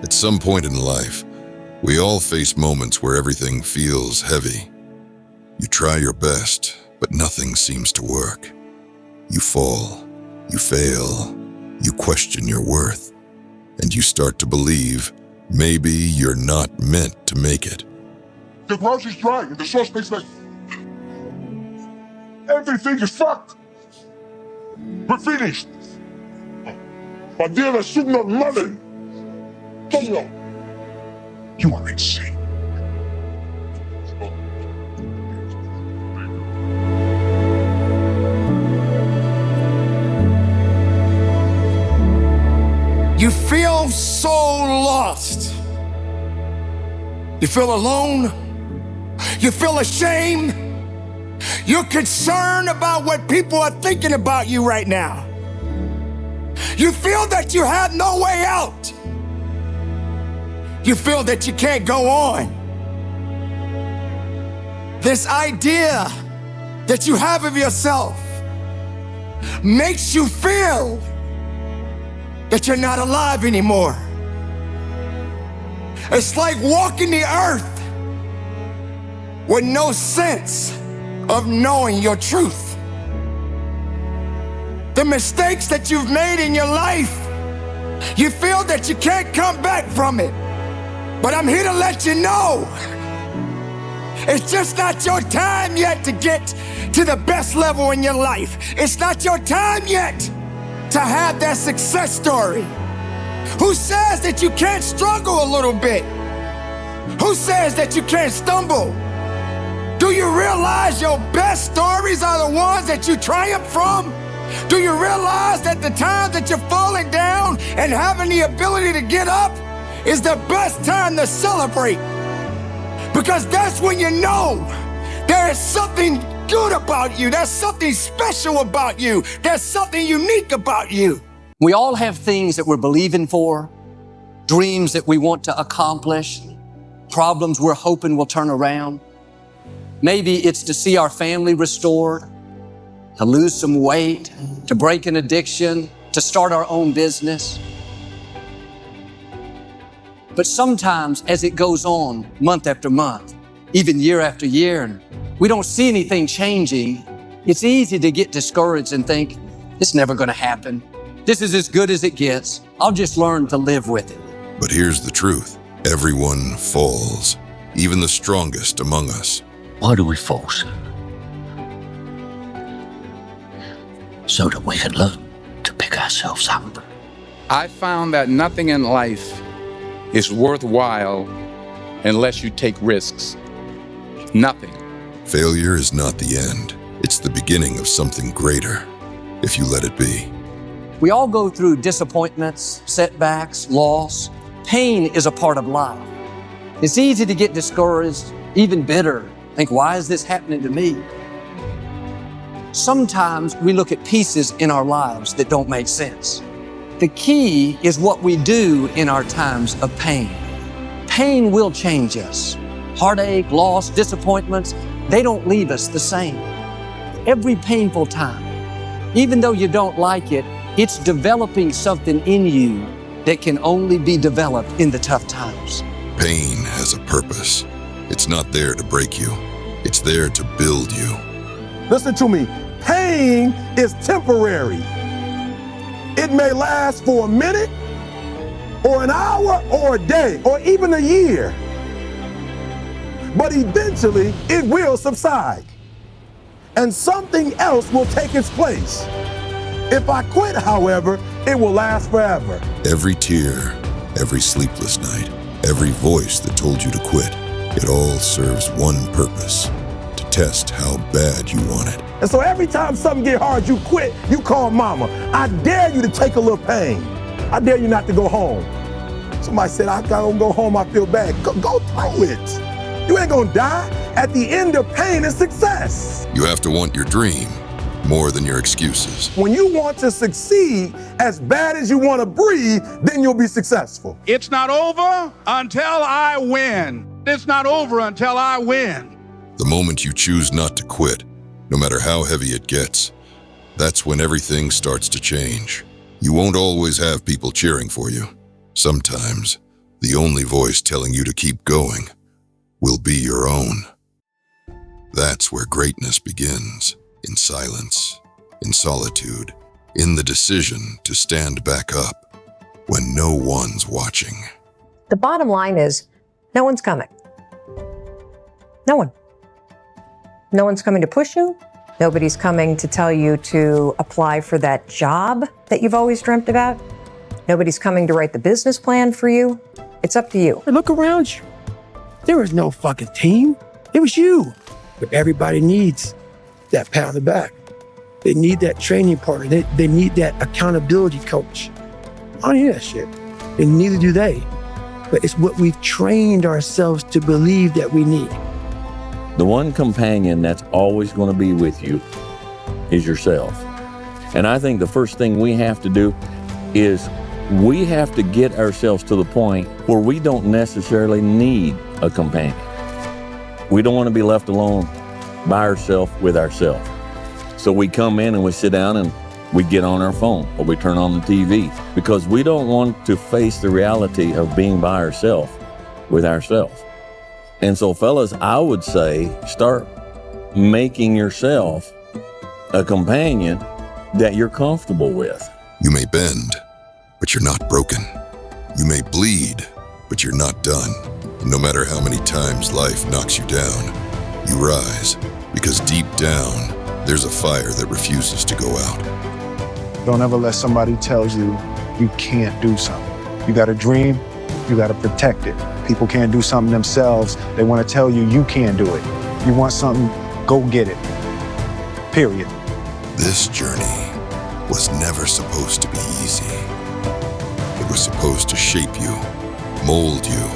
At some point in life, we all face moments where everything feels heavy. You try your best, but nothing seems to work. You fall, you fail, you question your worth, and you start to believe maybe you're not meant to make it. The grocery's dry and the sauce tastes like... Everything is fucked. We're finished. My dear, es subnormal. Tonio, you are insane. You feel so lost. You feel alone. You feel ashamed. You're concerned about what people are thinking about you right now. You feel that you have no way out. You feel that you can't go on. This idea that you have of yourself makes you feel that you're not alive anymore. It's like walking the earth with no sense of knowing your truth. The mistakes that you've made in your life, you feel that you can't come back from it. But I'm here to let you know, it's just not your time yet to get to the best level in your life. It's not your time yet to have that success story. Who says that you can't struggle a little bit? Who says that you can't stumble? Do you realize your best stories are the ones that you triumph from? Do you realize that the time that you're falling down and having the ability to get up is the best time to celebrate? Because that's when you know there is something good about you. There's something special about you. There's something unique about you. We all have things that we're believing for, dreams that we want to accomplish, problems we're hoping will turn around. Maybe it's to see our family restored, to lose some weight, to break an addiction, to start our own business. But sometimes as it goes on month after month, even year after year, and we don't see anything changing, it's easy to get discouraged and think, it's never going to happen. This is as good as it gets. I'll just learn to live with it. But here's the truth. Everyone falls, even the strongest among us. Why do we fall, sir? So that we can learn to pick ourselves up. I found that nothing in life is worthwhile unless you take risks. Nothing. Failure is not the end. It's the beginning of something greater, if you let it be. We all go through disappointments, setbacks, loss. Pain is a part of life. It's easy to get discouraged, even bitter. Think, why is this happening to me? Sometimes we look at pieces in our lives that don't make sense. The key is what we do in our times of pain. Pain will change us. Heartache, loss, disappointments, they don't leave us the same. Every painful time, even though you don't like it, it's developing something in you that can only be developed in the tough times. Pain has a purpose. It's not there to break you. It's there to build you. Listen to me. Pain is temporary. It may last for a minute, or an hour, or a day, or even a year. But eventually, it will subside, and something else will take its place. If I quit, however, it will last forever. Every tear, every sleepless night, every voice that told you to quit, it all serves one purpose: to test how bad you want it. And so every time something get hard, you quit, you call mama. I dare you to take a little pain. I dare you not to go home. Somebody said, I gotta go home, I feel bad. Go through it. You ain't gonna die. At the end of pain is success. You have to want your dream more than your excuses. When you want to succeed as bad as you want to breathe, then you'll be successful. It's not over until I win. It's not over until I win. The moment you choose not to quit, no matter how heavy it gets, that's when everything starts to change. You won't always have people cheering for you. Sometimes, The only voice telling you to keep going will be your own. That's where greatness begins, in silence, in solitude, in the decision to stand back up when no one's watching. The bottom line is, no one's coming. No one. No one's coming to push you. Nobody's coming to tell you to apply for that job that you've always dreamt about. Nobody's coming to write the business plan for you. It's up to you. Look around you. There was no fucking team. It was you. But everybody needs that pat on the back. They need that training partner. They need that accountability coach. I don't need that shit. And neither do they. But it's what we've trained ourselves to believe that we need. The one companion that's always going to be with you is yourself. And I think the first thing we have to do is we have to get ourselves to the point where we don't necessarily need a companion. We don't want to be left alone by ourselves with ourselves. So we come in and we sit down and we get on our phone or we turn on the TV because we don't want to face the reality of being by ourselves with ourselves. And so fellas, I would say start making yourself a companion that you're comfortable with. You may bend, but you're not broken. You may bleed, but you're not done. And no matter how many times life knocks you down, you rise, because deep down, there's a fire that refuses to go out. Don't ever let somebody tell you you can't do something. You got a dream, you got to protect it. People can't do something themselves. They want to tell you you can't do it. You want something, go get it. Period. This journey was never supposed to be easy. It was supposed to shape you, mold you,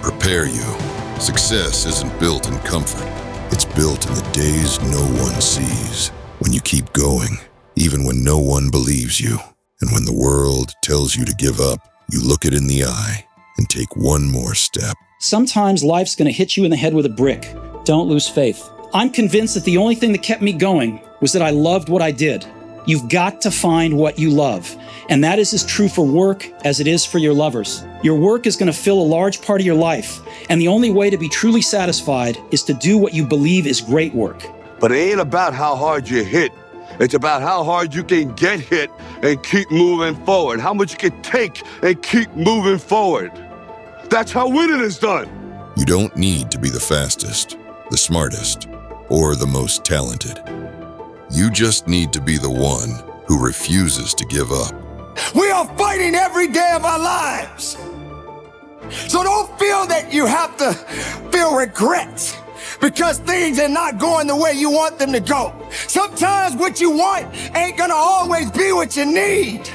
prepare you. Success isn't built in comfort. It's built in the days no one sees. When you keep going, even when no one believes you. And when the world tells you to give up, you look it in the eye and take one more step. Sometimes life's going to hit you in the head with a brick. Don't lose faith. I'm convinced that the only thing that kept me going was that I loved what I did. You've got to find what you love. And that is as true for work as it is for your lovers. Your work is going to fill a large part of your life. And the only way to be truly satisfied is to do what you believe is great work. But it ain't about how hard you hit. It's about how hard you can get hit and keep moving forward. How much you can take and keep moving forward. That's how winning is done. You don't need to be the fastest, the smartest, or the most talented. You just need to be the one who refuses to give up. We are fighting every day of our lives. So don't feel that you have to feel regret because things are not going the way you want them to go. Sometimes what you want ain't gonna always be what you need.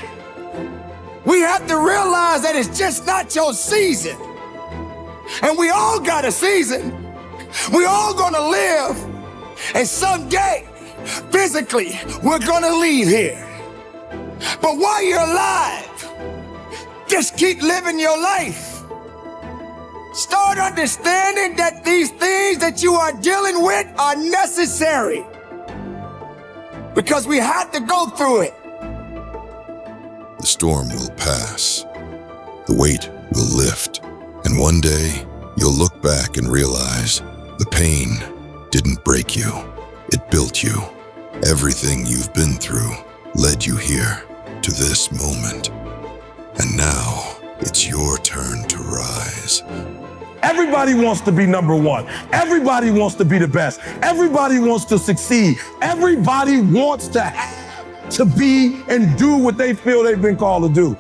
We have to realize that it's just not your season. And we all got a season. We all gonna live. And someday, physically, we're gonna leave here. But while you're alive, just keep living your life. Start understanding that these things that you are dealing with are necessary. Because we have to go through it. The storm will pass. The weight will lift. And one day, you'll look back and realize the pain didn't break you. It built you. Everything you've been through led you here to this moment. And now, it's your turn to rise. Everybody wants to be number one. Everybody wants to be the best. Everybody wants to succeed. Everybody wants to have to be and do what they feel they've been called to do.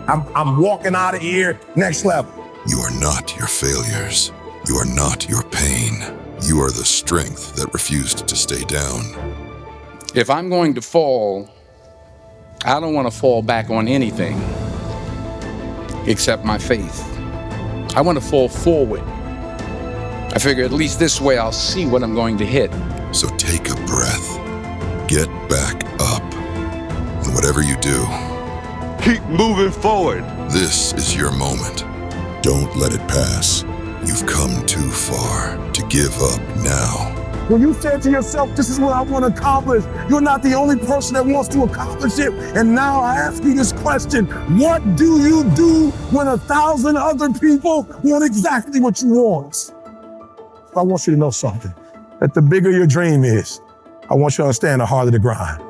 I'm walking out of here next level. You are not your failures. You are not your pain. You are the strength that refused to stay down. If I'm going to fall, I don't want to fall back on anything except my faith. I want to fall forward. I figure at least this way I'll see what I'm going to hit. So take a breath. Get back up. And whatever you do, keep moving forward. This is your moment. Don't let it pass. You've come too far to give up now. When you said to yourself, this is what I want to accomplish, you're not the only person that wants to accomplish it. And now I ask you this question, what do you do when 1,000 other people want exactly what you want? I want you to know something, that the bigger your dream is, I want you to understand the harder the grind.